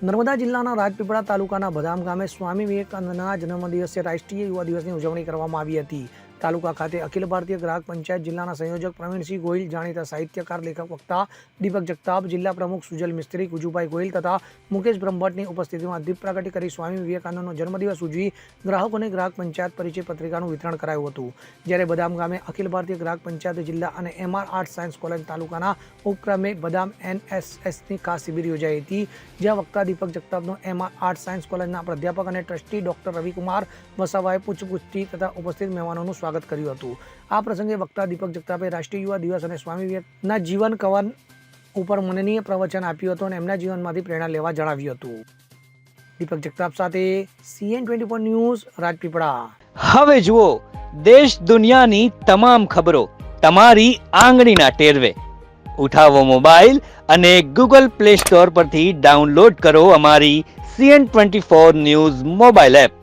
નર્મદા જિલ્લાના રાજપીપળા તાલુકાના બદામ ગામે સ્વામી વિવેકાનંદના જન્મદિવસે રાષ્ટ્રીય યુવા દિવસની ઉજવણી કરવામાં આવી હતી. તાલુકા ખાતે અખિલ ભારતીય ગ્રાહક પંચાયત જિલ્લાના સંયોજક પ્રવીણસિંહ ગોહિલ, જાણીતા સાહિત્યકાર, લેખક, વક્તા દીપક જગતાપ, જિલ્લા પ્રમુખ સુજલ મિસ્ત્રી, ગુજુભાઈ ગોહિલ તથા મુકેશ બ્રહ્મભટ્ટની ઉપસ્થિતિમાં દીપ પ્રાગટ્ય કરી સ્વામી વિવેકાનંદનો જન્મદિવસ ઉજવી ગ્રાહકોને ગ્રાહક પંચાયત પરિચય પત્રિકાનું વિતરણ કરાયું હતું. જ્યારે બદામ ગામે અખિલ ભારતીય ગ્રાહક પંચાયત જિલ્લા અને MR આર્ટ્સ સાયન્સ કોલેજ તાલુકાના ઉપક્રમે બદામ NSSની ખાસ શિબિર યોજાઈ હતી, જ્યાં વક્તા દીપક જગતાપનો MR આર્ટ્સ સાયન્સ કોલેજના પ્રાધ્યાપક અને ટ્રસ્ટી ડોક્ટર રવિકુમાર વસાવાએ પુષ્પગુચ્છથી તથા ઉપસ્થિત મહેમાનોનું સ્વાગત કર્યું હતું. આ પ્રસંગે વક્તા દીપક જગતાપે રાષ્ટ્રીય યુવા દિવસ અને સ્વામી વિવેકાનંદના જીવન કવન ઉપર મનનીય પ્રવચન આપ્યું હતું અને એમના જીવનમાંથી પ્રેરણા લેવા જણાવ્યું હતું. દીપક જગતાપ સાથે CN24 ન્યૂઝ, રાજપીપળા. હવે જુઓ દેશ દુનિયાની તમામ ખબરો તમારી આંગળીના ટેરવે. ઉઠાવો મોબાઈલ અને Google Play Store પરથી ડાઉનલોડ કરો અમારી CN24 ન્યૂઝ મોબાઈલ એપ.